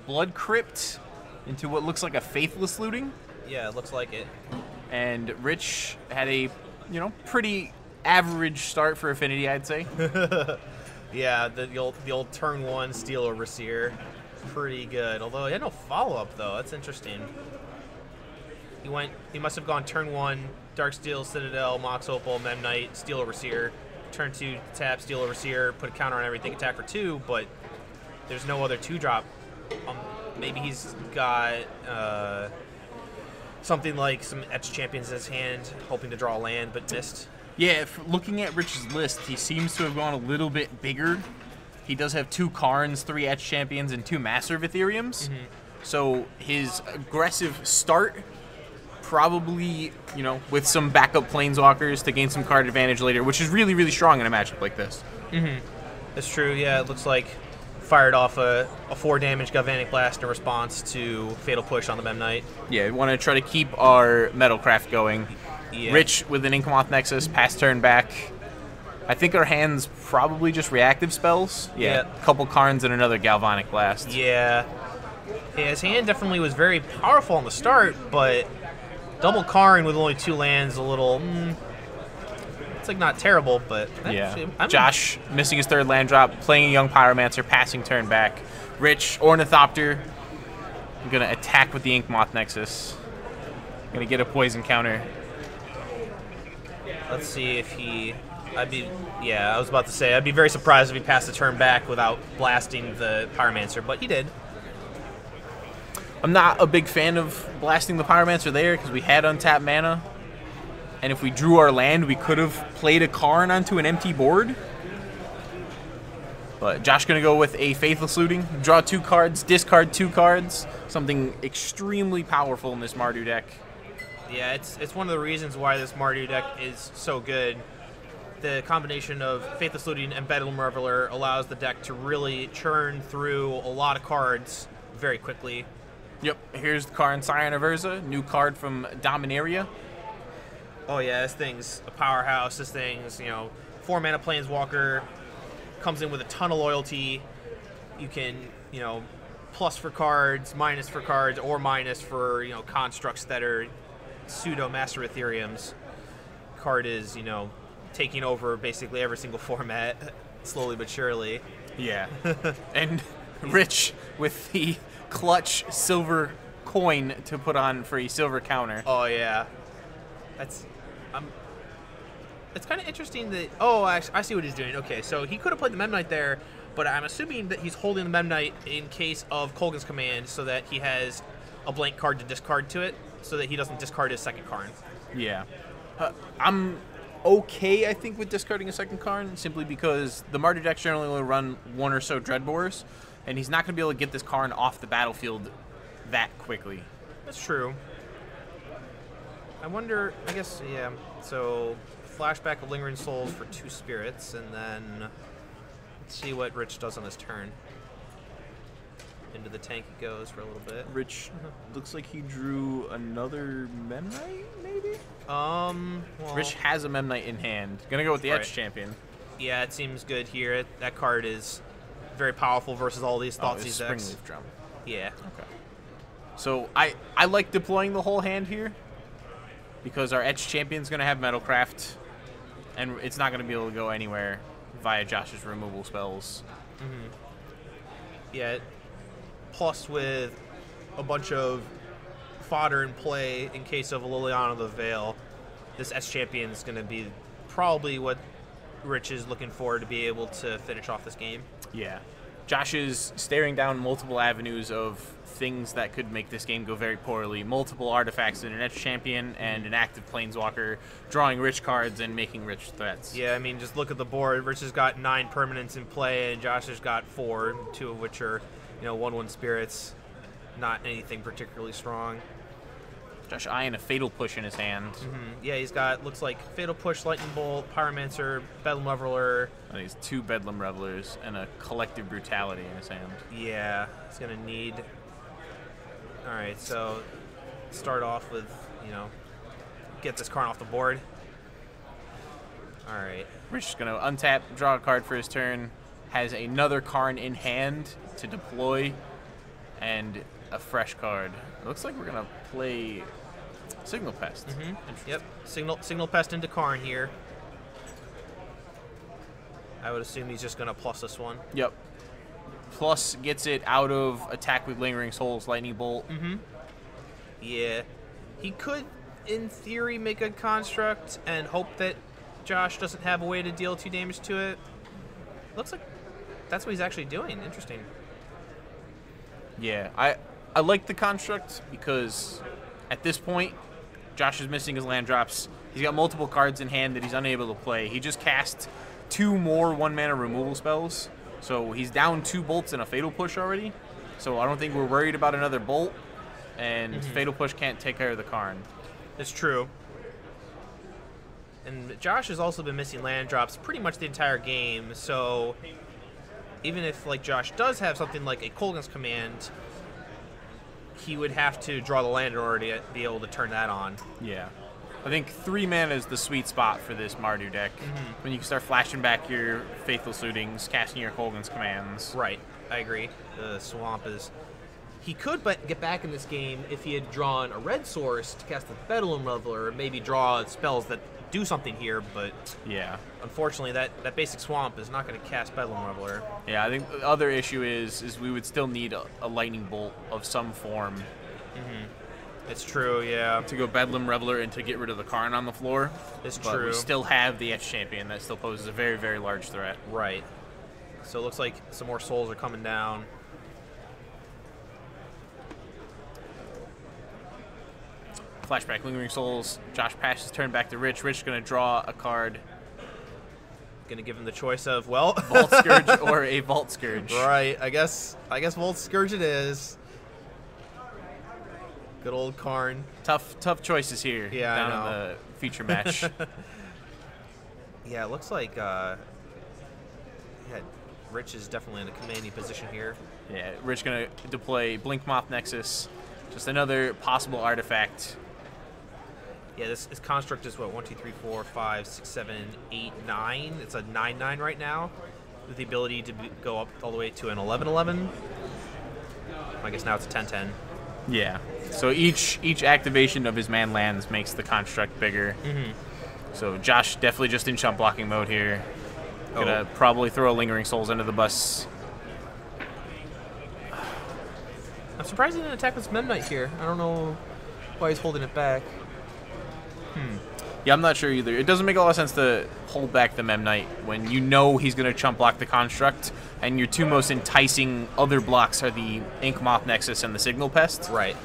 Blood Crypt into what looks like a Faithless Looting. Yeah, it looks like it. And Rich had a, pretty average start for Affinity, I'd say. Yeah, the old turn 1 Steel Overseer. Pretty good. Although he had no follow-up, though. That's interesting. He must have gone turn 1, Darksteel, Citadel, Mox Opal, Memnite, Steel Overseer. Turn 2, tap, Steel Overseer, put a counter on everything, attack for 2, but there's no other 2-drop. Maybe he's got something like some Etched Champions in his hand, hoping to draw a land, but missed. Yeah, looking at Rich's list, he seems to have gone a little bit bigger. He does have 2 Karns, 3 Etched Champions, and 2 Master of Ethereums. Mm-hmm. So his aggressive start, probably, with some backup Planeswalkers to gain some card advantage later, which is really, really strong in a matchup like this. Mm-hmm. That's true, yeah. It looks like fired off a 4-damage Galvanic Blast in response to Fatal Push on the Memnite. Yeah, we want to try to keep our Metalcraft going. Yeah. Rich with an Inkmoth Nexus, pass turn back. I think our hand's probably just reactive spells. Yeah. A couple Karns and another Galvanic Blast. Yeah. His hand definitely was very powerful on the start, but double Karn with only 2 lands a little... it's like not terrible, but... Yeah. Josh missing his 3rd land drop, playing a Young Pyromancer, passing turn back. Rich, Ornithopter. I'm going to attack with the Inkmoth Nexus. Going to get a poison counter. Let's see if he... I was about to say, I'd be very surprised if he passed the turn back without blasting the Pyromancer, but he did. I'm not a big fan of blasting the Pyromancer there because we had untapped mana. And if we drew our land, we could have played a Karn onto an empty board. But Josh going to go with a Faithless Looting. Draw 2 cards, discard 2 cards. Something extremely powerful in this Mardu deck. Yeah, it's one of the reasons why this Mardu deck is so good. The combination of Faithless Looting and Bedlam Reveler allows the deck to really churn through a lot of cards very quickly. Yep, here's the Karn Scion of Urza, new card from Dominaria. Oh yeah, this thing's a powerhouse. This thing's, 4-mana Planeswalker, comes in with a ton of loyalty. You can, plus for cards, minus for cards, or minus for, constructs that are pseudo Master Ethereums. Card is, taking over basically every single format, slowly but surely. Yeah. And Rich with the clutch silver coin to put on for a silver counter. Oh yeah. It's kind of interesting that... Oh, I see what he's doing. Okay, so he could have played the Memnite there, but I'm assuming that he's holding the Memnite in case of Kolgan's Command so that he has a blank card to discard to it, so that he doesn't discard his second Karn. Yeah. I'm okay, I think, with discarding a second Karn, simply because the Mardu decks generally only run 1 or so Dreadbores, and he's not going to be able to get this Karn off the battlefield that quickly. That's true. I wonder, I guess, yeah. So, flashback of Lingering Souls for 2 spirits, and then let's see what Rich does on his turn. Into the tank it goes for a little bit. Rich looks like he drew another Memnite, maybe? Well, Rich has a Memnite in hand. Gonna go with the Etched Champion. Yeah, it seems good here. That card is very powerful versus all these Thoughtseize decks. Springleaf Drum. Yeah. Okay. So I like deploying the whole hand here because our Etched Champion's gonna have Metalcraft, and it's not gonna be able to go anywhere via Josh's removal spells. Mm-hmm. Yeah. Plus with a bunch of fodder in play in case of a Liliana the Veil, this S Champion is going to be probably what Rich is looking for to be able to finish off this game. Yeah. Josh is staring down multiple avenues of things that could make this game go very poorly. Multiple artifacts in an Etched Champion and an active Planeswalker, drawing rich cards and making rich threats. Yeah, I mean, just look at the board. Rich has got 9 permanents in play, and Josh has got 4, 2 of which are 1/1 spirits, not anything particularly strong. Josh eyeing a Fatal Push in his hand. Mm-hmm. Yeah, he's got, looks like Fatal Push, Lightning Bolt, Pyromancer, Bedlam Reveler. And he's 2 Bedlam Revelers and a Collective Brutality in his hand. Yeah, he's going to need... Alright, so start off with, get this card off the board. Alright. Rich is going to untap, draw a card for his turn, has another Karn in hand to deploy, and a fresh card. It looks like we're going to play Signal Pest. Yep, Signal Pest into Karn here. I would assume he's just going to plus this one. Yep. Plus gets it out of attack with Lingering Souls, Lightning Bolt. Yeah. He could, in theory, make a construct and hope that Josh doesn't have a way to deal 2 damage to it. Looks like that's what he's actually doing. Interesting. Yeah, I like the construct because at this point, Josh is missing his land drops. He's got multiple cards in hand that he's unable to play. He just cast 2 more 1-mana removal spells. So he's down 2 bolts and a Fatal Push already. So I don't think we're worried about another bolt. And Fatal Push can't take care of the Karn. It's true. And Josh has also been missing land drops pretty much the entire game. So even if like Josh does have something like a Kolaghan's Command, he would have to draw the land in order to be able to turn that on. Yeah. I think 3 mana is the sweet spot for this Mardu deck. When you can start flashing back your Faithful Suitings, casting your Kolaghan's Commands. Right, I agree. The Swamp is... He could get back in this game if he had drawn a red source to cast the Bedlam Leveler, or maybe draw spells that do something here, but yeah, unfortunately that basic Swamp is not going to cast Bedlam Leveler. Yeah, I think the other issue is we would still need a Lightning Bolt of some form. It's true, yeah. To go Bedlam Reveler and to get rid of the Karn on the floor. It's but true. We still have the Etch Champion that still poses a very, very large threat. Right. So it looks like some more souls are coming down. Flashback, Lingering Souls. Josh passes turn back to Rich. Rich is going to draw a card. Going to give him the choice of, well... Vault Scourge or a Vault Scourge. Right. I guess Vault Scourge it is. Good old Karn. Tough choices here. Yeah, down I know. in the feature match. Yeah, it looks like Rich is definitely in a commanding position here. Yeah, Rich going to deploy Blink Moth Nexus. Just another possible artifact. Yeah, this construct is what, 1, 2, 3, 4, 5, 6, 7, 8, 9. It's a 9/9 right now, with the ability to go up all the way to an 11/11. I guess now it's a 10/10. Yeah. So each activation of his man lands makes the construct bigger. So Josh definitely just in chump blocking mode here. Gonna probably throw a Lingering Souls into the bus. I'm surprised he didn't attack with Memnite here. I don't know why he's holding it back. Yeah, I'm not sure either. It doesn't make a lot of sense to hold back the Memnite when you know he's going to chump block the Construct, and your 2 most enticing other blocks are the Ink Moth Nexus and the Signal Pest. Right.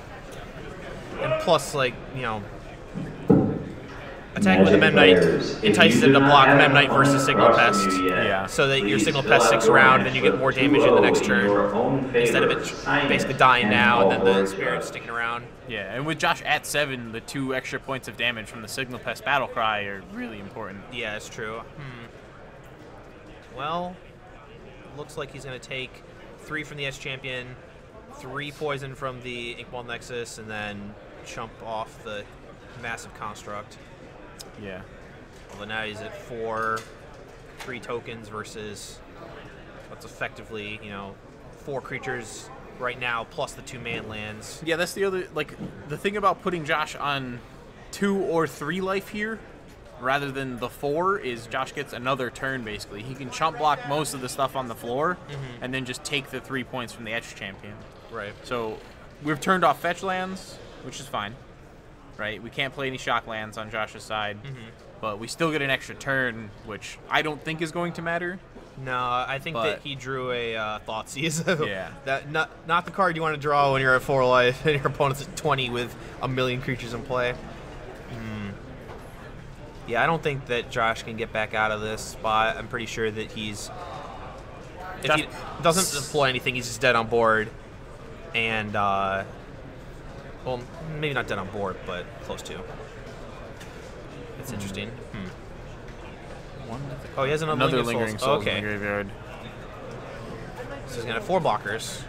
And plus, like, you know, attacking with the Memnite entices him to block Memnite versus Signal Pest. Yeah. So that your Signal Pest sticks around, and then you get more damage in the next turn, instead of it basically dying now and then the Spirit sticking around. Yeah, and with Josh at 7, the 2 extra points of damage from the Signal Pest Battle Cry are really important. Yeah, it's true. Well, looks like he's going to take 3 from the S Champion, 3 poison from the Inkball Nexus, and then chump off the massive construct. Yeah. Although now he's at 4, 3 tokens versus what's effectively, you know, 4 creatures right now plus the 2 man lands. Yeah, that's the other, like, the thing about putting Josh on 2 or 3 life here rather than the 4 is Josh gets another turn, basically. He can chump block most of the stuff on the floor and then just take the 3 points from the Etch Champion. Right. So we've turned off fetch lands, which is fine. Right? We can't play any shock lands on Josh's side, but we still get an extra turn, which I don't think is going to matter. No, I think that he drew a Thoughtseize. Yeah. That not the card you want to draw when you're at 4 life and your opponent's at 20 with a million creatures in play. Yeah, I don't think that Josh can get back out of this spot. I'm pretty sure that if he doesn't deploy anything, he's just dead on board. And, well, maybe not dead on board, but close to. It's interesting. Oh, he has another Lingering Souls in the okay. graveyard. So he's gonna have 4 blockers.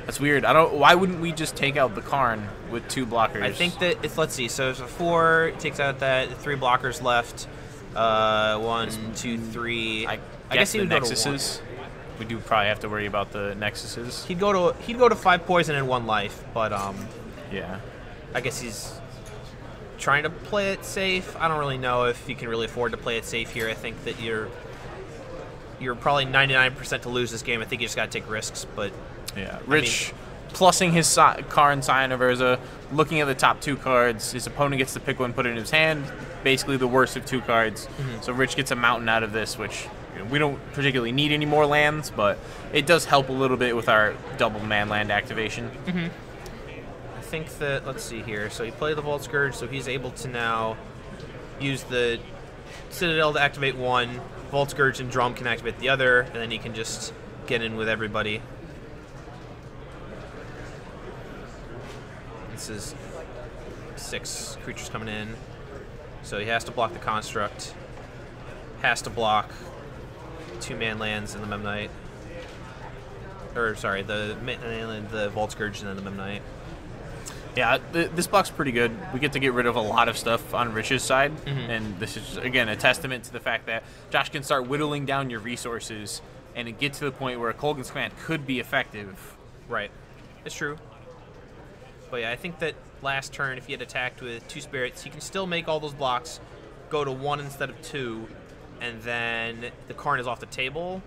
That's weird. Why wouldn't we just take out the Karn with 2 blockers? I think that it's, let's see. So there's a 4. It takes out that 3 blockers left. 1, 2, 3. I guess he would the go to 1. Nexuses. we do probably have to worry about the Nexuses. He'd go to 5 poison and 1 life, but yeah, I guess he's trying to play it safe. I don't really know if you can really afford to play it safe here. I think that you're probably 99% to lose this game. I think you just got to take risks. But yeah, Rich plussing his Karn Scion of Urza, looking at the top 2 cards. His opponent gets to pick one, put it in his hand. Basically the worst of 2 cards. So Rich gets a mountain out of this, which we don't particularly need any more lands, but it does help a little bit with our double man land activation. I think that, let's see here. So he played the Vault Scourge, so he's able to now use the Citadel to activate 1. Vault Scourge and Drum can activate the other, and then he can just get in with everybody. This is 6 creatures coming in. So he has to block the Construct. Has to block 2-man lands and the Memnite. Or, sorry, the Vault Scourge and then the Memnite. Yeah, this block's pretty good. We get to get rid of a lot of stuff on Rich's side, and this is, again, a testament to the fact that Josh can start whittling down your resources and get to the point where a Kolaghan's Command could be effective. Right. It's true. But yeah, I think that last turn, if he had attacked with 2 spirits, he can still make all those blocks go to 1 instead of 2, and then the Karn is off the table,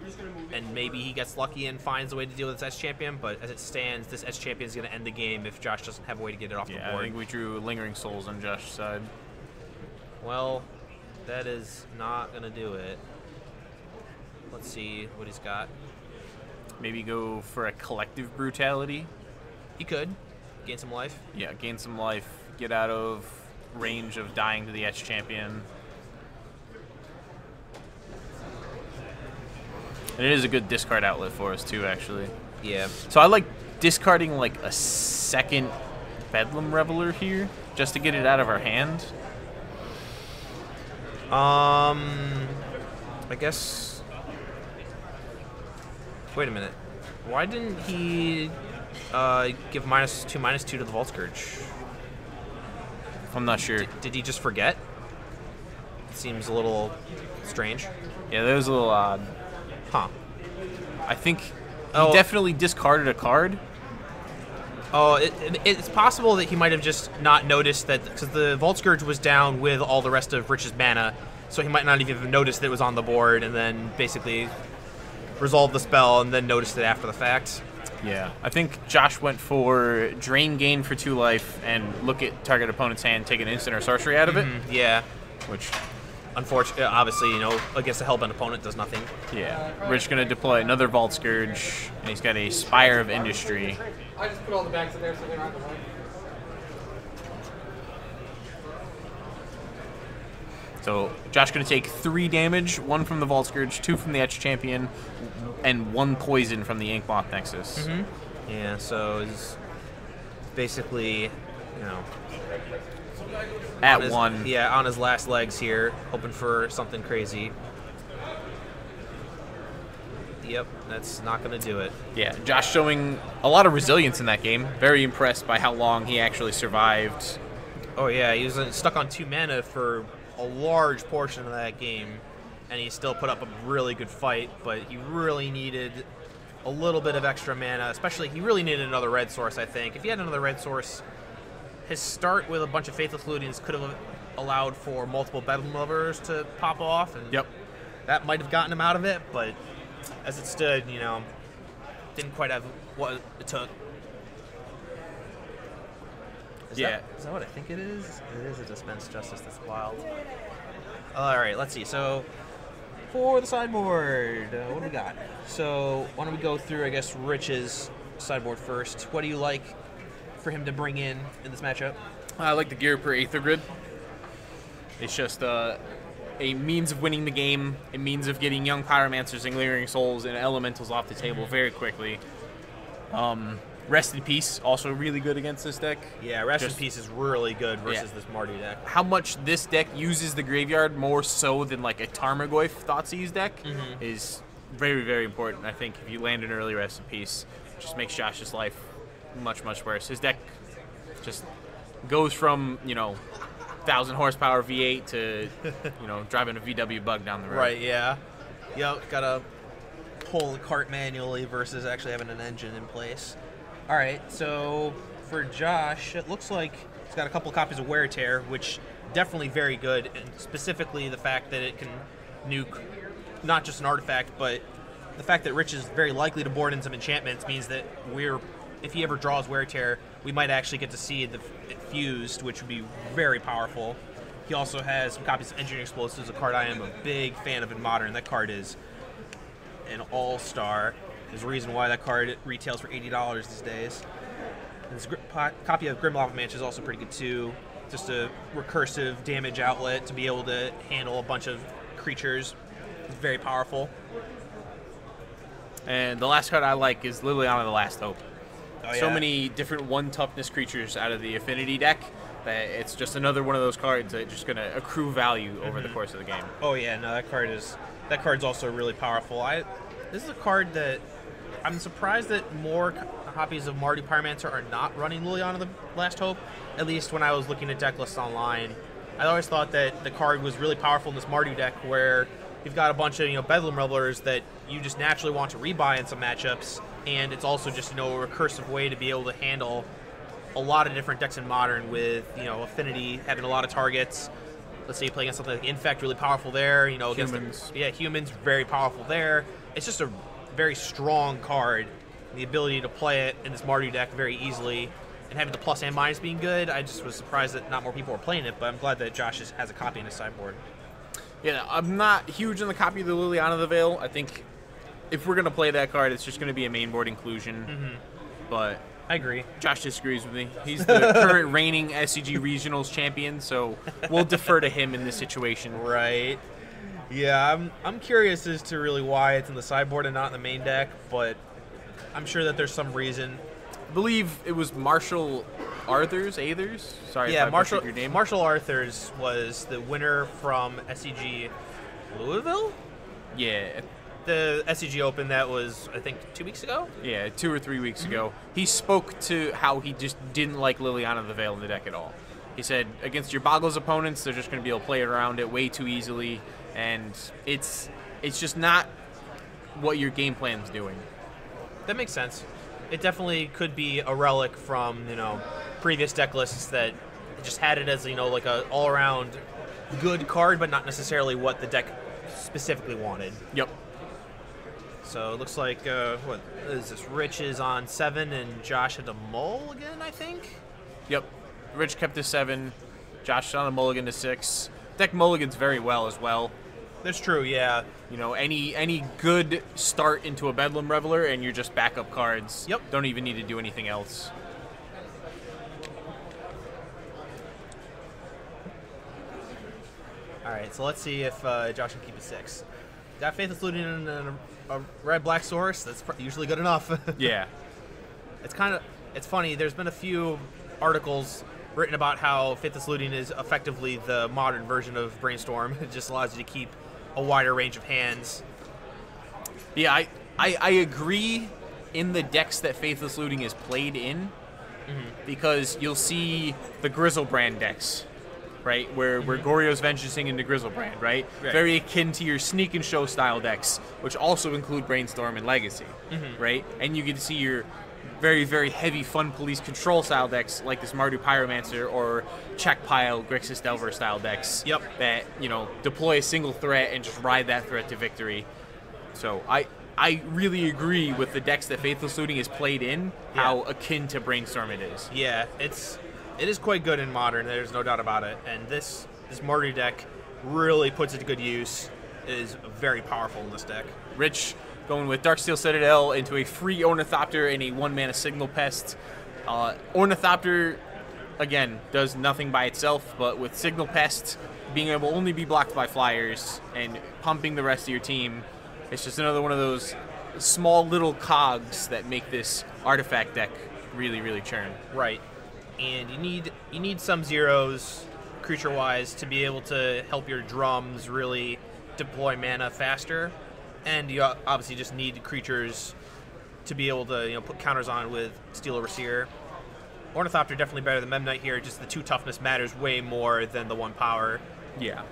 and maybe he gets lucky and finds a way to deal with this S-Champion, but as it stands, this S-Champion is going to end the game if Josh doesn't have a way to get it off the board. I think we drew Lingering Souls on Josh's side. Well, that is not going to do it. Let's see what he's got. Maybe go for a Collective Brutality. He could. Gain some life. Yeah, gain some life. Get out of range of dying to the S-Champion. And it is a good discard outlet for us, too, actually. Yeah. So I like discarding, like, a second Bedlam Reveler here, just to get it out of our hand. I guess... Wait a minute. Why didn't he give -2/-2 to the Vault Scourge? I'm not sure. Did he just forget? It seems a little strange. Yeah, that was a little odd. Huh. I think he definitely discarded a card. Oh, it's possible that he might have just not noticed that, because the Vault Scourge was down with all the rest of Rich's mana, so he might not even have noticed that it was on the board, and then basically resolved the spell and then noticed it after the fact. Yeah, I think Josh went for Drain Gain for 2 life and look at target opponent's hand, take an instant or sorcery out of it. Yeah. Which... Unfortunately, obviously, against a Hellbent opponent, does nothing. Yeah. Rich going to deploy another Vault Scourge, and he's got a Spire of Industry. I just put all the bags in there so they're not the way. So Josh going to take 3 damage, 1 from the Vault Scourge, 2 from the Etch Champion, and 1 poison from the Inkmoth Nexus. Yeah, so it's basically, At 1. Yeah, on his last legs here, hoping for something crazy. Yep, that's not going to do it. Yeah, Josh showing a lot of resilience in that game. Very impressed by how long he actually survived. Oh yeah, he was stuck on 2 mana for a large portion of that game, and he still put up a really good fight, but he really needed a little bit of extra mana, especially he really needed another red source, I think. If he had another red source, his start with a bunch of Faithless Lootians could have allowed for multiple Bedlam Lovers to pop off, and that might have gotten him out of it, but as it stood, didn't quite have what it took. Is that what I think it is? It is a Dispense Justice. That's wild. All right, let's see. So for the sideboard, what do we got? So why don't we go through, I guess, Rich's sideboard first. What do you like for him to bring in this matchup? I like the Gear per Aether Grid. It's just a means of winning the game, a means of getting Young Pyromancers and Lingering Souls and Elementals off the table very quickly. Rest in Peace, also really good against this deck. Yeah, Rest in Peace is really good versus this Mardu deck. How much this deck uses the graveyard more so than like a Tarmogoyf Thoughtseize deck is very, very important. I think if you land an early Rest in Peace, it just makes Josh's life much, much worse. His deck just goes from, 1,000 horsepower V8 to, driving a VW Bug down the road. Right, yeah. Yep, gotta pull the cart manually versus actually having an engine in place. All right, so for Josh, it looks like he's got a couple copies of Wear Tear, which definitely very good, and specifically the fact that it can nuke not just an artifact, but the fact that Rich is very likely to board in some enchantments means that if he ever draws Wear Tear, we might actually get to see it fused, which would be very powerful. He also has some copies of Engineering Explosives, a card I am a big fan of in Modern. That card is an all-star. There's a reason why that card retails for $80 these days. And this copy of Grim Lava Manch is also pretty good too. Just a recursive damage outlet to be able to handle a bunch of creatures. It's very powerful. And the last card I like is Liliana the Last Hope. Oh, So yeah. many different 1 toughness creatures out of the Affinity deck that it's just another one of those cards that's just going to accrue value over the course of the game. Oh yeah, no, that card's also really powerful. This is a card that I'm surprised that more copies of Mardu Pyromancer are not running Liliana the Last Hope. At least when I was looking at deck lists online, I always thought that the card was really powerful in this Mardu deck, where you've got a bunch of Bedlam Revelers that you just naturally want to rebuy in some matchups, and it's also just a recursive way to be able to handle a lot of different decks in Modern with Affinity having a lot of targets. Let's say you play against something like Infect, really powerful there. Humans. Humans, very powerful there. It's just a very strong card. The ability to play it in this Mardu deck very easily, and having the plus and minus being good, I just was surprised that not more people were playing it, but I'm glad that Josh has a copy in his sideboard. Yeah, I'm not huge on the copy of the Liliana the Veil. I think if we're going to play that card, it's just going to be a main board inclusion. But I agree. Josh disagrees with me. He's the current reigning SCG Regionals champion, so we'll defer to him in this situation. Right. Yeah, I'm curious as to really why it's in the sideboard and not in the main deck, but I'm sure that there's some reason. I believe it was Marshall Athers. Sorry Yeah, if I butchered your name. Marshall Arthurs was the winner from SCG Louisville? Yeah, The SCG Open that was, I think, 2 weeks ago? yeah, 2 or 3 weeks ago. He spoke to how he just didn't like Liliana the Veil in the deck at all. He said, against your Boggles opponents, they're just going to be able to play around it way too easily, and it's just not what your game plan's doing. That makes sense. It definitely could be a relic from, previous deck lists that just had it as, like a all-around good card, but not necessarily what the deck specifically wanted. Yep. So it looks like, what is this? Rich is on 7, and Josh had a mulligan, I think? Yep. Rich kept to 7. Josh on a mulligan to 6. Deck mulligans very well as well. That's true, yeah. Any good start into a Bedlam Reveler, and you're just backup cards. Yep. Don't even need to do anything else. All right, so let's see if Josh can keep it 6. Got Faithless Looting and a red-black source. That's usually good enough. Yeah. It's funny. There's been a few articles written about how Faithless Looting is effectively the modern version of Brainstorm. It just allows you to keep a wider range of hands. Yeah, I agree in the decks that Faithless Looting is played in, because you'll see the Grizzlebrand decks, right? Where Goryo's Vengeancing into Grizzlebrand, right? Very akin to your Sneak and Show style decks, which also include Brainstorm and Legacy, right? And you get to see your very, very heavy Fun Police Control style decks like this Mardu Pyromancer or Check Pile Grixis Delver style decks that, deploy a single threat and just ride that threat to victory. So I really agree with the decks that Faithless Looting is played in, how akin to Brainstorm it is. Yeah, it is quite good in Modern. There's no doubt about it. And this Mardu deck really puts it to good use. It is very powerful in this deck. Rich going with Darksteel Citadel into a free Ornithopter and a 1-mana Signal Pest. Ornithopter, again, does nothing by itself, but with Signal Pest being able to only be blocked by flyers and pumping the rest of your team, it's just another one of those small little cogs that make this artifact deck really, really churn. Right. And you need some zeros, creature-wise, to be able to help your drums really deploy mana faster. And you obviously just need creatures to be able to put counters on with Steel Overseer. Ornithopter definitely better than Memnite here. Just the 2 toughness matters way more than the 1 power. Yeah.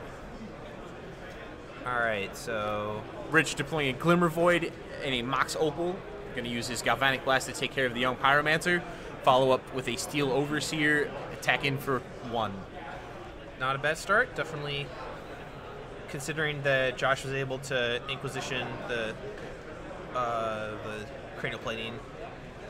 All right, so Rich deploying a Glimmer Void and a Mox Opal. Going to use his Galvanic Blast to take care of the Young Pyromancer. Follow up with a Steel Overseer. Attack in for 1. not a bad start. Definitely, considering that Josh was able to Inquisition the cranial plating.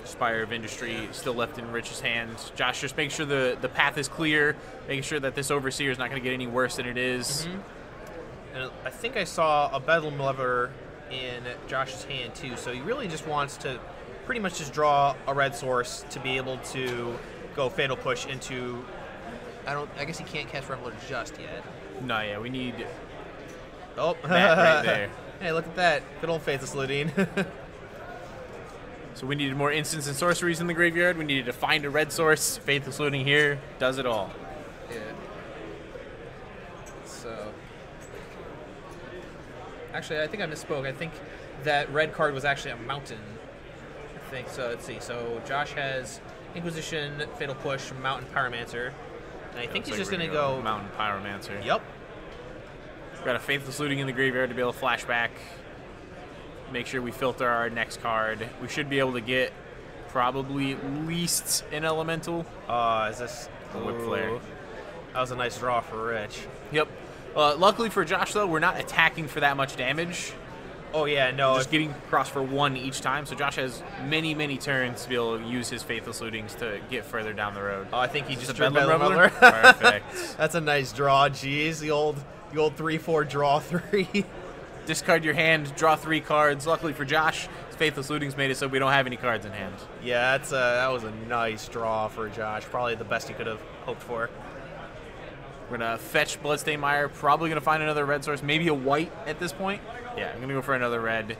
Spire of Industry still left in Rich's hands. Josh, just make sure the path is clear. Making sure that this Overseer is not going to get any worse than it is. And I think I saw a Bedlam Lever in Josh's hand too, so he really just wants to pretty much just draw a red source to be able to go Fatal Push into... I guess he can't cast Reveler just yet. No, yeah, we need Oh, that right there. Hey, look at that. Good old Faithless Looting. So we needed more instants and sorceries in the graveyard. We needed to find a red source. Faithless Looting here does it all. Yeah. So... Actually, I think I misspoke. I think that red card was actually a mountain. I think so. Let's see. So Josh has Inquisition, Fatal Push, Mountain Pyromancer. And I think he's just going to go... Mountain Pyromancer. Yep. Got a Faithless Looting in the graveyard to be able to flash back. Make sure we filter our next card. We should be able to get probably at least an Elemental. Is this... A Whip Flare. Ooh. That was a nice draw for Rich. Yep. Luckily for Josh, though, we're not attacking for that much damage. Oh, yeah, no. Just getting across for 1 each time. So Josh has many, many turns to be able to use his Faithless Lootings to get further down the road. Oh, I think he just a drew Bedlam Bedlam Reveler? Reveler. Perfect. That's a nice draw. Jeez, the old 3/4 draw 3. Discard your hand, draw 3 cards. Luckily for Josh, his Faithless Looting's made it so we don't have any cards in hand. Yeah, that was a nice draw for Josh. Probably the best he could have hoped for. We're going to fetch Bloodstained Mire. Probably going to find another red source. Maybe a white at this point. Yeah, I'm going to go for another red.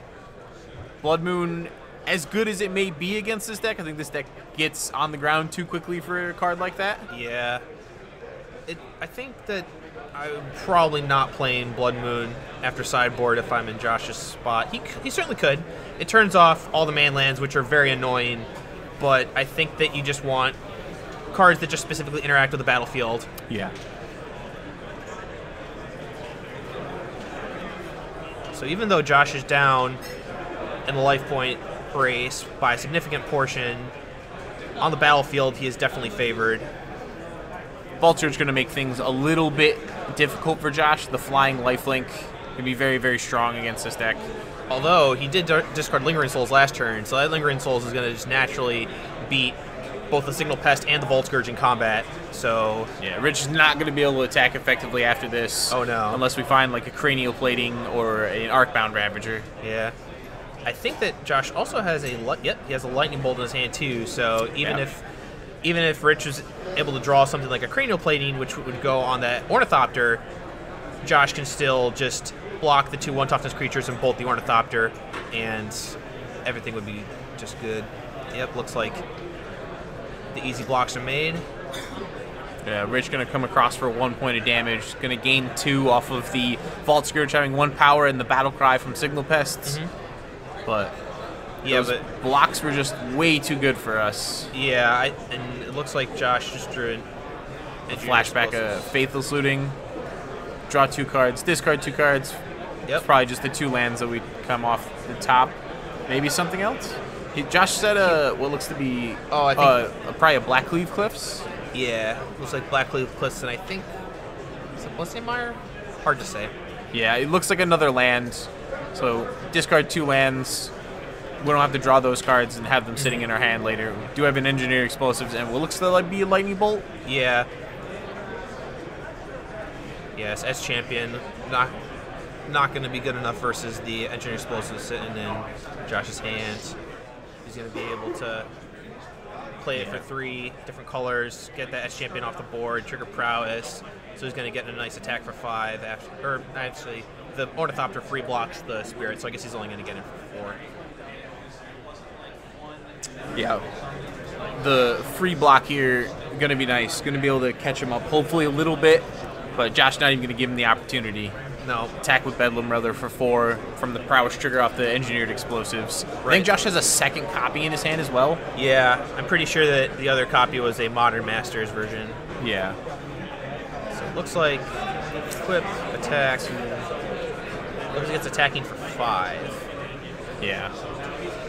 Blood Moon, as good as it may be against this deck, I think this deck gets on the ground too quickly for a card like that. Yeah. I think that I'm probably not playing Blood Moon after sideboard if I'm in Josh's spot. He certainly could. It turns off all the man lands, which are very annoying, but I think that you just want cards that just specifically interact with the battlefield. Yeah. So even though Josh is down in the life point race by a significant portion, on the battlefield he is definitely favored. Vulture's going to make things a little bit difficult for Josh. The flying lifelink can be very, very strong against this deck. Although he did discard Lingering Souls last turn, so that Lingering Souls is going to just naturally beat both the Signal Pest and the Vault Scourge in combat. So yeah, Rich is not going to be able to attack effectively after this. Oh no! Unless we find like a Cranial Plating or an Arcbound Ravager. Yeah, I think that Josh also has he has a Lightning Bolt in his hand too. So even if Rich was able to draw something like a Cranial Plating, which would go on that Ornithopter, Josh can still just block the 2/1 toughness creatures and bolt the Ornithopter, and everything would be just good. Yep, looks like the easy blocks are made. Yeah, Rich going to come across for 1 point of damage. Going to gain 2 off of the Vault Scourge having 1 power and the Battle Cry from Signal Pests. But yeah, those blocks were just way too good for us. Yeah, and it looks like Josh just drew a flashback a Faithless Looting, draw 2 cards, discard 2 cards. Yep. It's probably just the 2 lands that we come off the top. Maybe something else? Josh said what looks to be I think probably a Blackleaf Cliffs. Yeah, looks like Blackleaf Cliffs, and I think is it Bloodstained Mire? Hard to say. Yeah, it looks like another land. So discard 2 lands. We don't have to draw those cards and have them sitting in our hand later. We do have an Engineered Explosives, and what looks to be a Lightning Bolt. Yeah. Yes, as champion, not going to be good enough versus the Engineered Explosives sitting in Josh's hands. He's going to be able to play it for 3 different colors, get that S champion off the board, trigger prowess. So he's going to get a nice attack for 5. Actually, the Ornithopter free blocks the Spirit, so I guess he's only going to get it for 4. Yeah. The free block here going to be nice. Going to be able to catch him up, hopefully a little bit, but Josh not even going to give him the opportunity. No. Attack with Bedlam Brother for 4 from the Prowess trigger off the Engineered Explosives. Right. I think Josh has a second copy in his hand as well. Yeah, I'm pretty sure that the other copy was a Modern Masters version. Yeah. So it looks like equip, attack. Looks like it's attacking for 5. Yeah.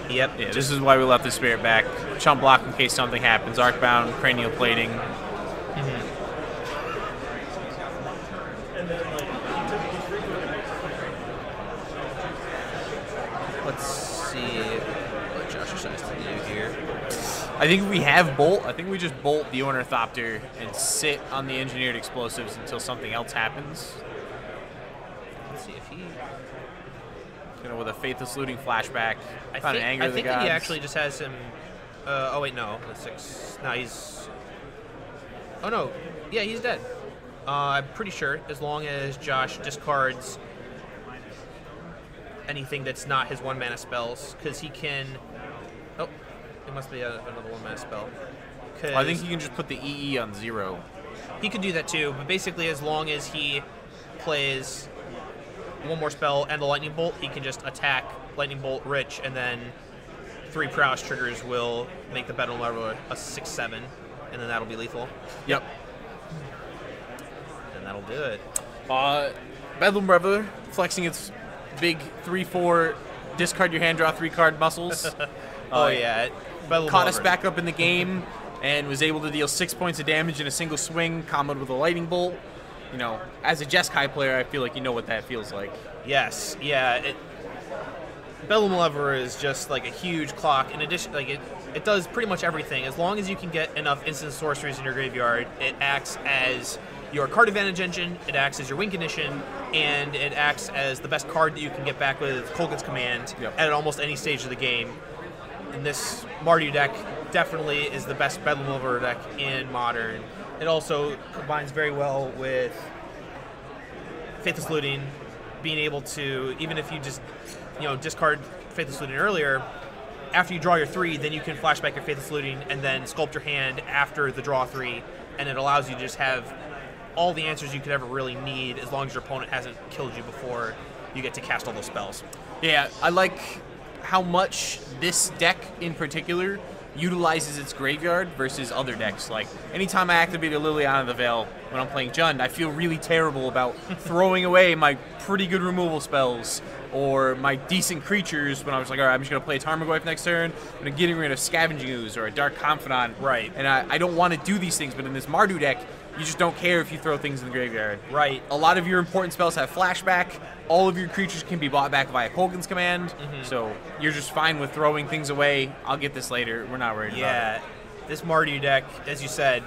Yep. Yeah, this is why we left the Spirit back. Chump block in case something happens. Arcbound, cranial plating. Let's see what Josh decides to do here. I think we have bolt. I think we just bolt the Ornithopter and sit on the engineered explosives until something else happens. Let's see if he... With a faithless looting flashback. I Kind of anger think the that gods. he actually just has him... oh, wait, no. That's 6. No, he's... Oh, no. Yeah, he's dead. I'm pretty sure, as long as Josh discards anything that's not his 1-mana spells, because he can... Oh, it must be another 1-mana spell. I think he can just put the EE on 0. He could do that too, but basically as long as he plays 1 more spell and the Lightning Bolt, he can just attack Lightning Bolt Rich, and then 3 prowess triggers will make the Bedlam level a 6/7, and then that'll be lethal. Yep. And that'll do it. Bedlam Reveler flexing its big 3/4 discard your hand, draw 3 card muscles. Oh yeah, Bedlam Caught us Lover. back up in the game and was able to deal 6 points of damage in a single swing, comboed with a Lightning Bolt. You know, as a Jeskai player, I feel like you know what that feels like. Yes, yeah. Bedlam Lever is just like a huge clock. In addition, like it does pretty much everything. As long as you can get enough instant sorceries in your graveyard, it acts as your card advantage engine, it acts as your win condition, and it acts as the best card that you can get back with Kolkin's Command at almost any stage of the game. And this Mardu deck definitely is the best Bedlam Lever deck in Modern. It also combines very well with Faithless Looting, being able to, even if you just, discard Faithless Looting earlier, after you draw your 3, then you can flashback your Faithless Looting and then sculpt your hand after the draw 3, and it allows you to just have all the answers you could ever really need as long as your opponent hasn't killed you before you get to cast all those spells. Yeah, I like how much this deck in particular utilizes its graveyard versus other decks. Like, anytime I activate a Liliana of the Veil when I'm playing Jund, I feel really terrible about throwing away my pretty good removal spells or my decent creatures when I was like, all right, I'm just going to play Tarmogoyf next turn, and I'm getting rid of Scavenging Ooze or a Dark Confidant. Right. And I don't want to do these things, but in this Mardu deck, you just don't care if you throw things in the graveyard. Right. A lot of your important spells have flashback. All of your creatures can be bought back via Kolkin's Command, so you're just fine with throwing things away. I'll get this later. We're not worried about it. Yeah, this Mardu deck, as you said,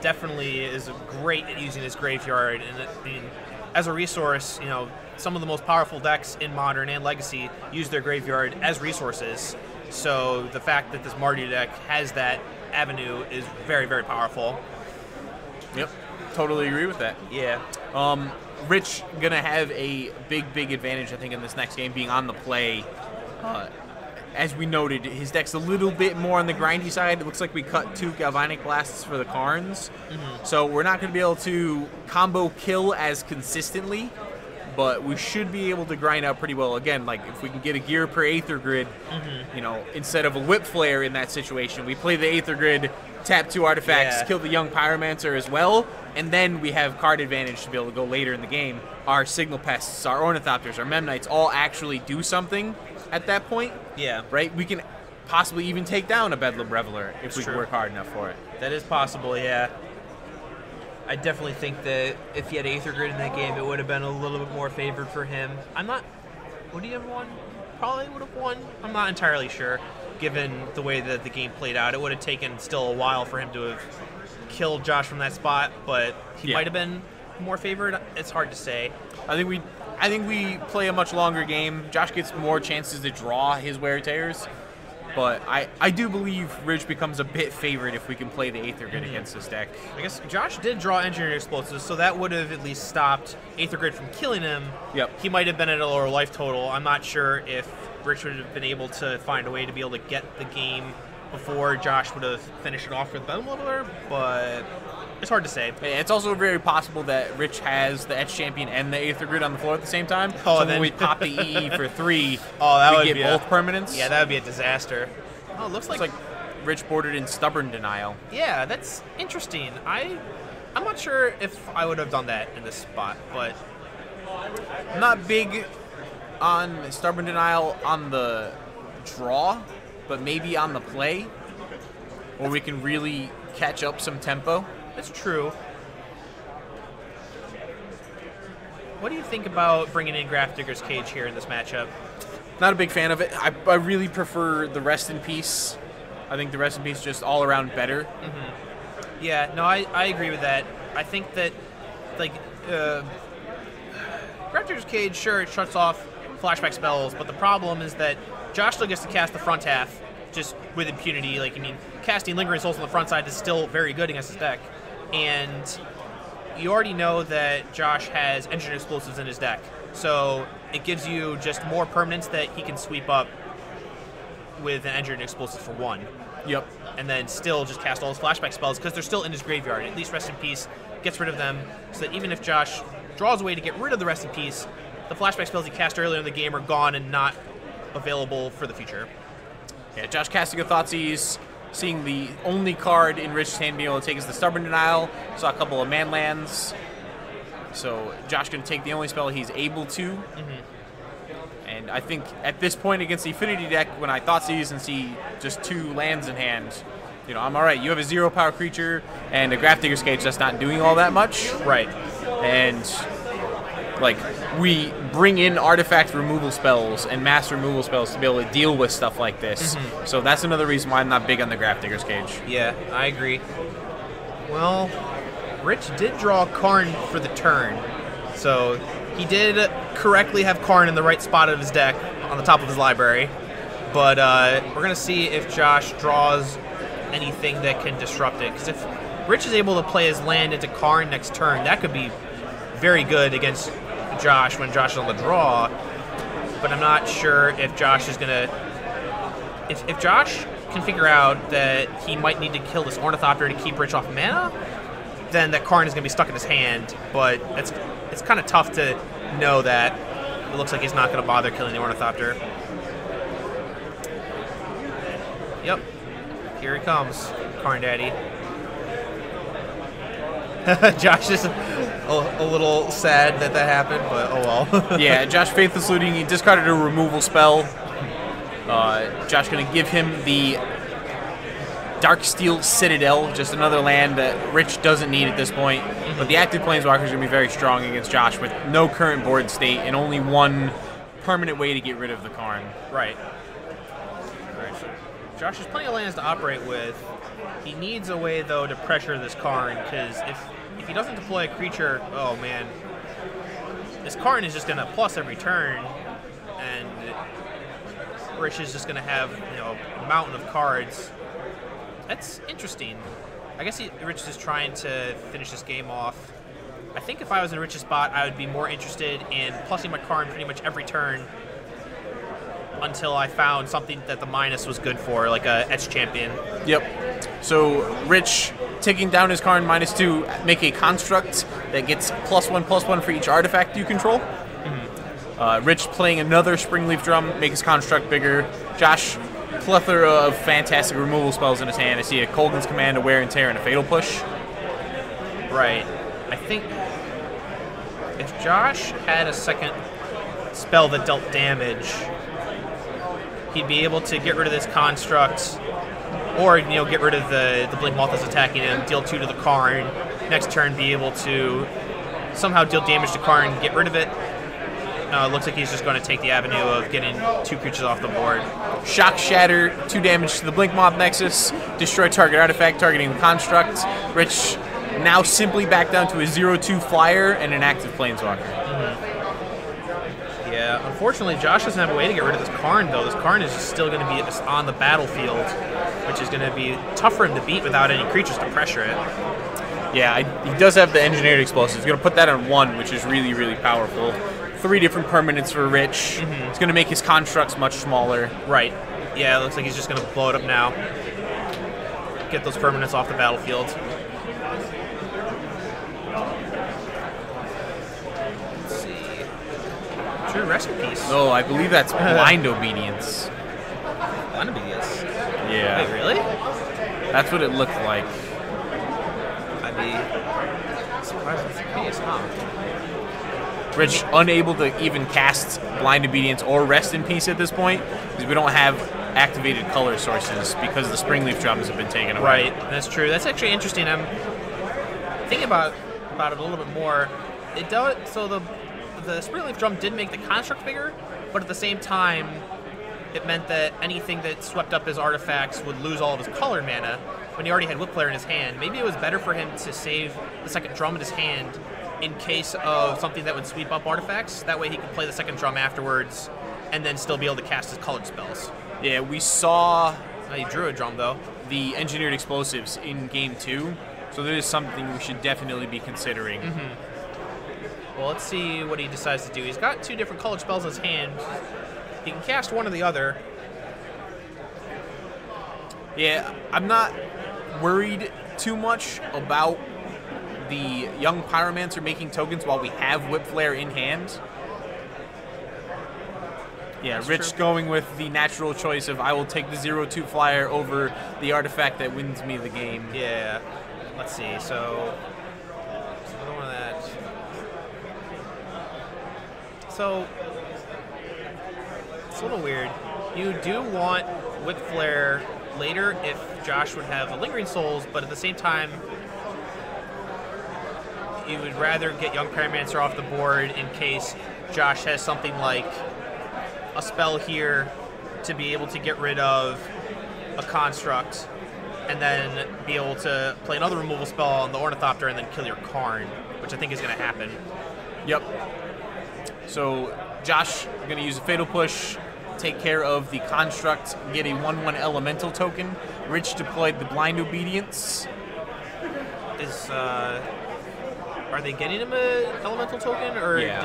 definitely is great at using his graveyard. And as a resource, some of the most powerful decks in Modern and Legacy use their graveyard as resources. So the fact that this Mardu deck has that avenue is very, very powerful. Yep, totally agree with that. Yeah. Rich gonna have a big advantage, I think, in this next game, being on the play. As we noted, his deck's a little bit more on the grindy side. It looks like we cut 2 Galvanic Blasts for the Karns, so we're not gonna be able to combo kill as consistently, but we should be able to grind out pretty well. Again, like if we can get a gear per Aether Grid, instead of a Whip Flare in that situation, we play the Aether Grid, tap 2 artifacts, kill the young Pyromancer as well, and then we have card advantage to be able to go later in the game. Our Signal Pests, our Ornithopters, our Memnites all actually do something at that point. Yeah. Right? We can possibly even take down a Bedlam Reveler if we work hard enough for it. That is possible, yeah. I definitely think that if he had Aether Grid in that game, it would have been a little bit more favored for him. Would he have won? Probably would have won. I'm not entirely sure. Given the way that the game played out, it would have taken still a while for him to have killed Josh from that spot, but he might have been more favored. It's hard to say. I think we play a much longer game. Josh gets more chances to draw his Wear Tears, but I do believe Ridge becomes a bit favored if we can play the Aether Grid against this deck. I guess Josh did draw Engineered Explosives, so that would have at least stopped Aether Grid from killing him. Yep. He might have been at a lower life total. I'm not sure if Rich would have been able to find a way to be able to get the game before Josh would have finished it off with Bedlam Leveler, but it's hard to say. It's also very possible that Rich has the Etch Champion and the Aether Grid on the floor at the same time. Oh, so then when we pop the EE for 3, that we would get be both permanents. Yeah, that would be a disaster. Oh, it looks It's like Rich bordered in Stubborn Denial. Yeah, that's interesting. I'm not sure if I would have done that in this spot, but I'm not big on Stubborn Denial on the draw, but maybe on the play, where we can really catch up some tempo. That's true. What do you think about bringing in Grafdigger's Cage here in this matchup? Not a big fan of it. I really prefer the Rest in Peace. I think the Rest in Peace is just all around better. Mm-hmm. Yeah, no, I agree with that. I think that, like, Grafdigger's Cage, sure, it shuts off flashback spells, but the problem is that Josh still gets to cast the front half just with impunity. Like, I mean, casting Lingering Souls on the front side is still very good against his deck. And you already know that Josh has Engineered Explosives in his deck. So it gives you just more permanents that he can sweep up with an Engineered Explosive for 1. Yep. And then still just cast all his flashback spells because they're still in his graveyard. At least Rest in Peace gets rid of them so that even if Josh draws a way to get rid of the Rest in Peace, the flashback spells he cast earlier in the game are gone and not available for the future. Yeah, Josh casting a Thoughtseize, seeing the only card in Rich's hand being able to take is the Stubborn Denial. Saw a couple of man lands. So Josh going to take the only spell he's able to. Mm-hmm. And I think at this point against the Affinity deck, when I Thoughtseize and see just 2 lands in hand, you know, I'm all right. You have a 0-power creature and a Grafdigger's Cage that's not doing all that much. Right. And like, we bring in artifact removal spells and mass removal spells to be able to deal with stuff like this. Mm-hmm. So that's another reason why I'm not big on the Grafdigger's Cage. Yeah, I agree. Well, Rich did draw Karn for the turn. So he did correctly have Karn in the right spot of his deck on the top of his library. But we're going to see if Josh draws anything that can disrupt it. Because if Rich is able to play his land into Karn next turn, that could be very good against Josh when Josh is on the draw, but I'm not sure if Josh is gonna. If Josh can figure out that he might need to kill this Ornithopter to keep Rich off mana, then that Karn is gonna be stuck in his hand. But it's kind of tough to know that. It looks like he's not gonna bother killing the Ornithopter. Yep, here he comes, Karn Daddy. Josh is a little sad that happened, but oh well. Yeah, Josh Faithless Looting, he discarded a removal spell. Josh going to give him the Darksteel Citadel, just another land that Rich doesn't need at this point. Mm-hmm. But the active Planeswalker is going to be very strong against Josh with no current board state and only 1 permanent way to get rid of the Karn. Right. Alright, so Josh has plenty of lands to operate with. He needs a way, though, to pressure this Karn, because if he doesn't deploy a creature, oh man, this Karn is just going to plus every turn, and Rich is just going to have, you know, a mountain of cards. That's interesting. I guess Rich is trying to finish this game off. I think if I was in Rich's spot, I would be more interested in plussing my Karn pretty much every turn until I found something that the minus was good for, like a Etch Champion. Yep. So Rich taking down his Karn -2, make a construct that gets +1/+1 for each artifact you control. Mm-hmm. Rich playing another Springleaf Drum, make his construct bigger. Josh, plethora of fantastic removal spells in his hand. I see a Kolgan's Command, a Wear and Tear, and a Fatal Push. Right. I think if Josh had a second spell that dealt damage, he'd be able to get rid of this construct, or, you know, get rid of the Blink Moth that's attacking him, deal 2 to the Karn, next turn be able to somehow deal damage to Karn, get rid of it. It looks like he's just going to take the avenue of getting 2 creatures off the board. Shock Shatter, 2 damage to the Blink Moth Nexus, destroy target artifact targeting the construct. Rich now simply back down to a 0/2 flyer and an active Planeswalker. Mm-hmm. Yeah, unfortunately, Josh doesn't have a way to get rid of this Karn, though. This Karn is still going to be on the battlefield, which is going to be tough for him to beat without any creatures to pressure it. Yeah, he does have the Engineered Explosives. He's going to put that on 1, which is really, really powerful. 3 different permanents for Rich. Mm-hmm. It's going to make his constructs much smaller. Right. Yeah, it looks like he's just going to blow it up now. Get those permanents off the battlefield. Let's see. True Rescue Piece. Oh, I believe that's Blind Obedience. Blind Obedience? Yeah. Wait, really? That's what it looked like. I'd be surprised if it's the case, huh? Rich unable to even cast Blind Obedience or Rest in Peace at this point because we don't have activated color sources because the Springleaf drums have been taken away. Right, that's true. That's actually interesting. I'm thinking about it a little bit more. It does. So the Springleaf drum did make the construct bigger, but at the same time, it meant that anything that swept up his artifacts would lose all of his colored mana when he already had Whip Flare in his hand. Maybe it was better for him to save the second drum in his hand in case of something that would sweep up artifacts. That way he could play the second drum afterwards and then still be able to cast his colored spells. Yeah, we saw He drew a drum, though. the engineered explosives in Game 2, so that is something we should definitely be considering. Well, let's see what he decides to do. He's got 2 different colored spells in his hand. He can cast one or the other. Yeah, I'm not worried too much about the young Pyromancer making tokens while we have Whip Flare in hand. Yeah, That's Rich true. going with the natural choice of I will take the 0/2 flyer over the artifact that wins me the game. Yeah. Let's see. So another one of that. So it's a little weird. You do want Whip Flare later if Josh would have the Lingering Souls, but at the same time, you would rather get Young Pyromancer off the board in case Josh has something like a spell here to be able to get rid of a construct and then be able to play another removal spell on the Ornithopter and then kill your Karn, which I think is going to happen. Yep. So Josh going to use a Fatal Push, take care of the construct, get a 1/1 elemental token. Rich deployed the Blind Obedience. Are they getting him a elemental token, or Yeah.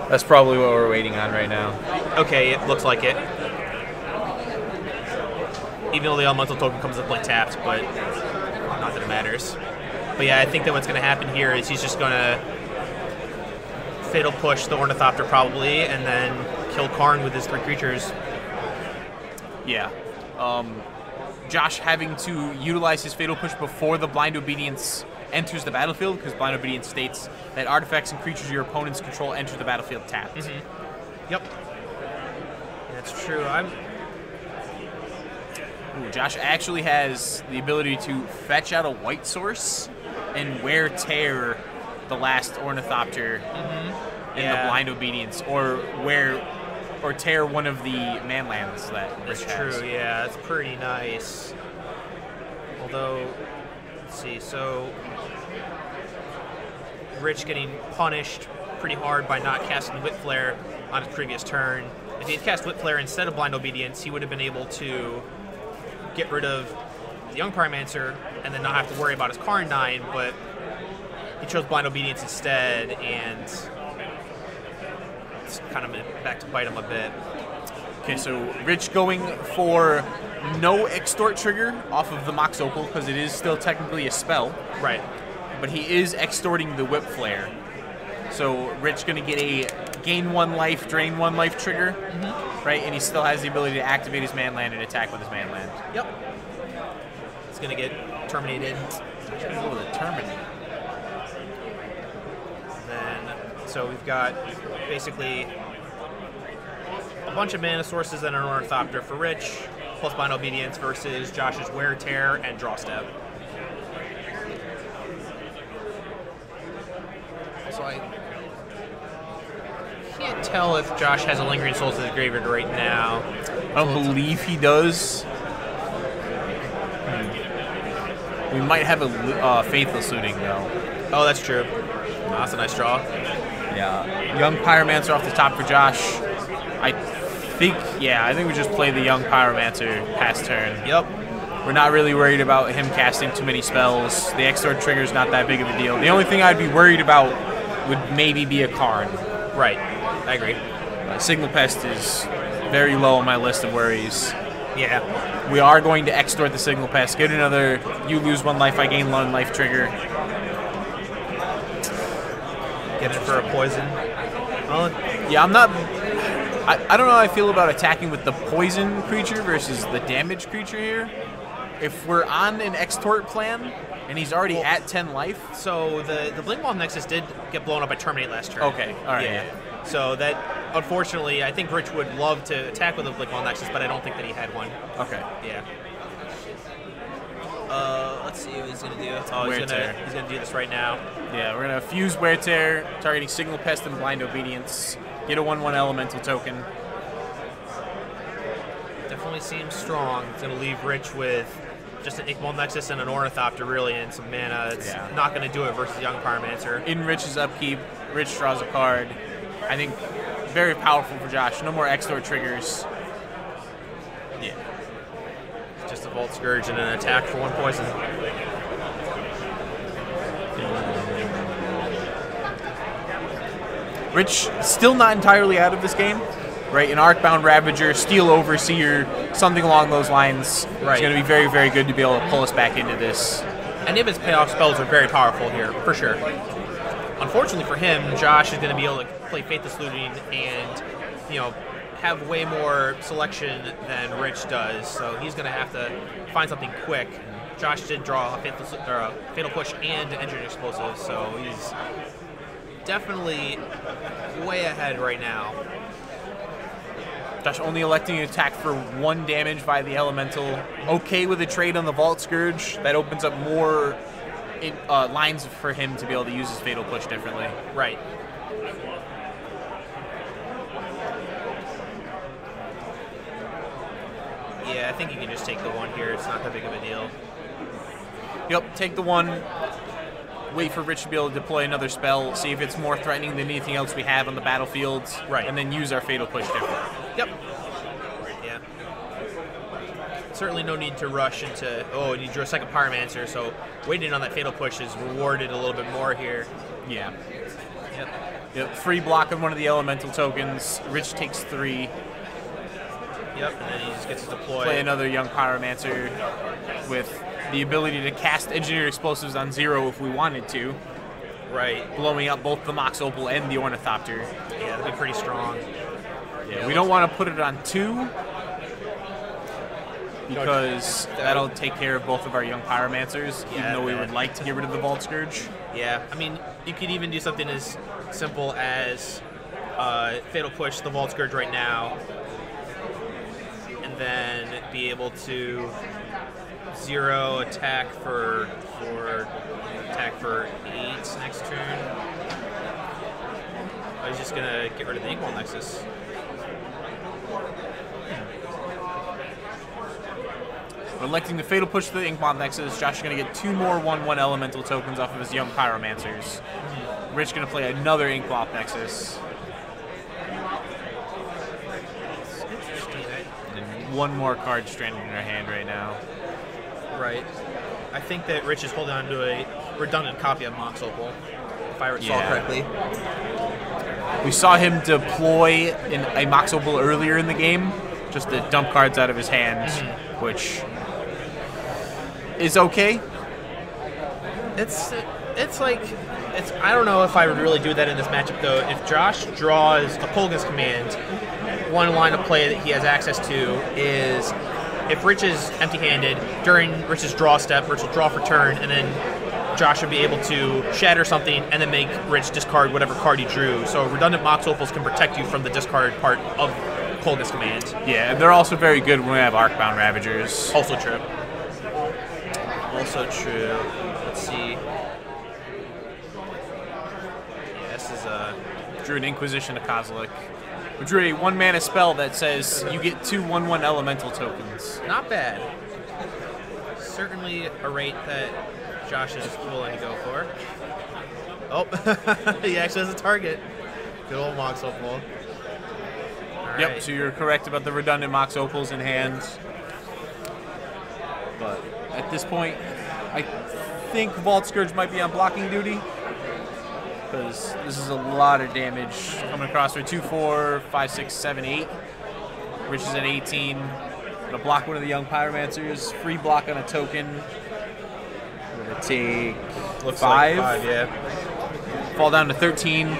That's probably what we're waiting on right now. okay, it looks like it. Even though the elemental token comes up like tapped, but not that it matters. But yeah, I think that what's going to happen here is he's just going to Fatal Push the Ornithopter probably, and then kill Karn with his 3 creatures. Yeah. Josh having to utilize his Fatal Push before the Blind Obedience enters the battlefield, because Blind Obedience states that artifacts and creatures your opponents control enter the battlefield tapped. Yep. That's true. Ooh, Josh actually has the ability to fetch out a white source and wear tear the last Ornithopter in the Blind Obedience, or tear one of the manlands that Rich That's has. true, yeah, that's pretty nice. Although, let's see, so Rich getting punished pretty hard by not casting Whip Flare on his previous turn. If he had cast Whip Flare instead of Blind Obedience, he would have been able to get rid of the Young Pyromancer and then not have to worry about his Karn dying, but he chose Blind Obedience instead, and it's kind of back to bite him a bit. Okay, so Rich going for no extort trigger off of the Mox Opal, because it is still technically a spell, Right. but he is extorting the Whip Flare. So Rich going to get a gain 1 life, drain 1 life trigger, right? And he still has the ability to activate his manland and attack with his manland. Yep. It's going to get terminated. He's going to go with a Terminate. Then, so we've got basically a bunch of mana sources and an Ornithopter for Rich, plus Blind Obedience versus Josh's Wear Tear and Draw Step. So I can't tell if Josh has a Lingering Soul to the graveyard right now. I don't believe he does. We might have a Faithless Looting, though. Oh, that's true. Oh, that's a nice draw. Yeah. Young Pyromancer off the top for Josh. I think we just play the Young Pyromancer past turn. Yep. We're not really worried about him casting too many spells. The Extort trigger's not that big of a deal. The only thing I'd be worried about would maybe be a Karn. Right. I agree. Signal Pest is very low on my list of worries. Yeah. We are going to extort the Signal Pest. Get another you lose 1 life, I gain 1 life trigger. Get it for a poison. Well, Yeah, I'm not... I don't know how I feel about attacking with the poison creature versus the damage creature here. If we're on an extort plan, And he's already at 10 life? So the Blink Ball Nexus did get blown up by Terminate last turn. Okay, all right. Yeah. So that, unfortunately, I think Rich would love to attack with a Blink Ball Nexus, but I don't think that he had one. Okay. Yeah. Let's see what he's going to do. Oh, he's going to do this right now. Yeah, we're going to fuse Wear Tear, targeting Signal Pest and Blind Obedience. Get a 1/1 Elemental token. Definitely seems strong. It's going to leave Rich with just an Inkball Nexus and an Ornithopter, really, and some mana. It's not going to do it versus Young Pyromancer. In Rich's upkeep, Rich draws a card. I think very powerful for Josh. No more Extor triggers. Yeah. Just a Volt Scourge and an attack for 1 poison. Rich still not entirely out of this game, right? An Arcbound Ravager, Steel Overseer, something along those lines. Right. It's going to be very, very good to be able to pull us back into this. Any of his payoff spells are very powerful here, for sure. Unfortunately for him, Josh is going to be able to play Faithless Looting and, you know, have way more selection than Rich does, so he's going to have to find something quick. And Josh did draw a Fatal Push and Engineered Explosive, so he's definitely way ahead right now. Josh only electing to attack for 1 damage by the Elemental. Okay with a trade on the Vault Scourge. That opens up more lines for him to be able to use his Fatal Push differently. Right. Yeah, I think you can just take the 1 here. It's not that big of a deal. Yep, take the 1. Wait for Rich to be able to deploy another spell, see if it's more threatening than anything else we have on the battlefield, right, and then use our Fatal Push differently. Yep. Yeah. Certainly no need to rush into, oh, and you drew a second Pyromancer, so waiting on that Fatal Push is rewarded a little bit more here. Yeah. Yep. Yep. Free block on one of the Elemental tokens. Rich takes 3. Yep, and then he just gets to deploy. Play another Young Pyromancer with the ability to cast Engineered Explosives on 0 if we wanted to. Right. Blowing up both the Mox Opal and the Ornithopter. Yeah, that'd be pretty strong. Yeah, we don't want to put it on 2 because that'll take care of both of our Young Pyromancers, even though we would like to get rid of the Vault Scourge. Yeah, I mean, you could even do something as simple as Fatal Push the Vault Scourge right now, and then be able to 0 attack for 8 next turn. I was just gonna get rid of the Inkball Nexus. We're electing the Fatal Push to the Inkball Nexus. Josh is going to get 2 more 1/1 Elemental tokens off of his Young Pyromancers. Rich going to play another Inkball Nexus. And 1 more card stranded in our hand right now. Right. I think that Rich is holding on to a redundant copy of Mox Opal, if I recall correctly. We saw him deploy a Mox Opal earlier in the game, just to dump cards out of his hand, which is okay. I don't know if I would really do that in this matchup though. If Josh draws a Polga's Command, one line of play that he has access to is if Rich is empty-handed during Rich's draw step, Rich will draw for turn, and then Josh would be able to shatter something and then make Rich discard whatever card he drew. So redundant Mox Opals can protect you from the discard part of Polga's Command. Yeah, and they're also very good when we have Arcbound Ravagers. Also true. Also true. Let's see. Yeah, this is drew an Inquisition to Kozilek. We drew a 1-mana spell that says you get 2 1/1 Elemental tokens. Not bad. Certainly a rate that Josh is willing to go for. Oh, he actually has a target. Good old Mox Opal. Yep, Right. so you're correct about the redundant Mox Opals in hand. But at this point, I think Vault Scourge might be on blocking duty, because this is a lot of damage coming across for 2, 4, 5, 6, 7, 8. Rich is at 18. Gonna block one of the Young Pyromancers. Free block on a token. Gonna take Looks 5. like 5, yeah. Fall down to 13.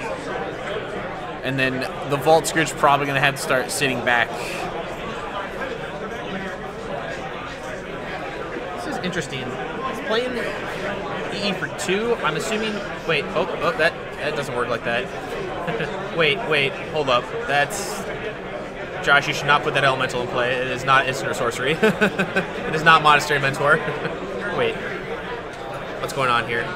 And then the Vault Scourge probably gonna have to start sitting back. This is interesting. playing EE for 2, I'm assuming. Wait, oh, that doesn't work like that. wait, hold up. That's Josh. You should not put that elemental in play. It is not instant or sorcery. It is not Monastery Mentor. Wait, what's going on here?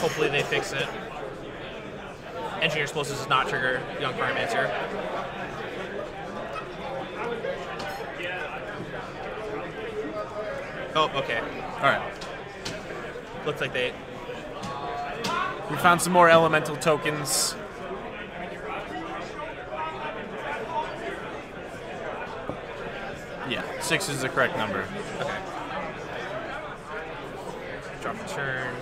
Hopefully they fix it. Engineer Explosives does not trigger Young Pyromancer. Oh, okay. Alright. Looks like they... We found some more elemental tokens. Yeah, 6 is the correct number. Okay. Drop a turn.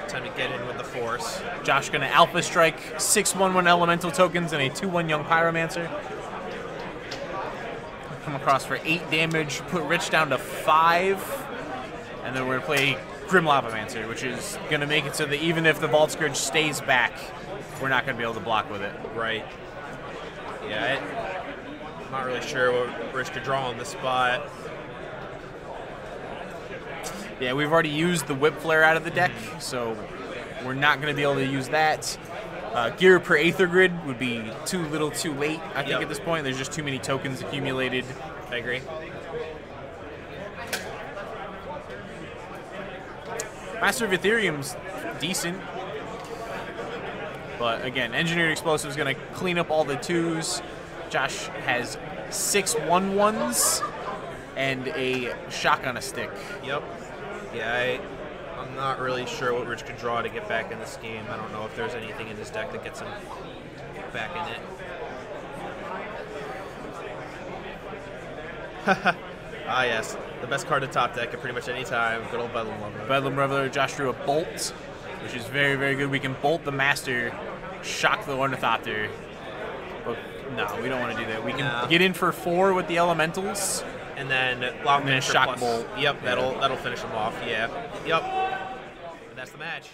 Time to get in with the force. Josh gonna Alpha Strike 6/1/1 elemental tokens and a 2/1 Young Pyromancer. Come across for 8 damage, put Rich down to 5, and then we're gonna play Grim Lavamancer, which is gonna make it so that even if the Vault Scourge stays back, we're not gonna be able to block with it. Right. Yeah, I'm not really sure what Rich could draw on this spot. Yeah, we've already used the Whip Flare out of the deck, so we're not going to be able to use that. Gear per Aether Grid would be too little too late, I think, at this point. There's just too many tokens accumulated. I agree. Master of Ethereum's decent. But again, Engineered Explosive is going to clean up all the 2s. Josh has 6 1/1s and a Shock on a Stick. Yep. Yeah, I'm not really sure what Rich could draw to get back in this game. I don't know if there's anything in his deck that gets him back in it. Ah, yes. The best card to top deck at pretty much any time. Good old Bedlam Leveler. Bedlam Leveler. Josh drew a Bolt, which is very, very good. We can Bolt the Master, shock the Ornithopter. But no, we don't want to do that. We can get in for 4 with the Elementals. And then Lava Shock Bolt. Yep, that'll finish him off. Yeah. Yep. And that's the match.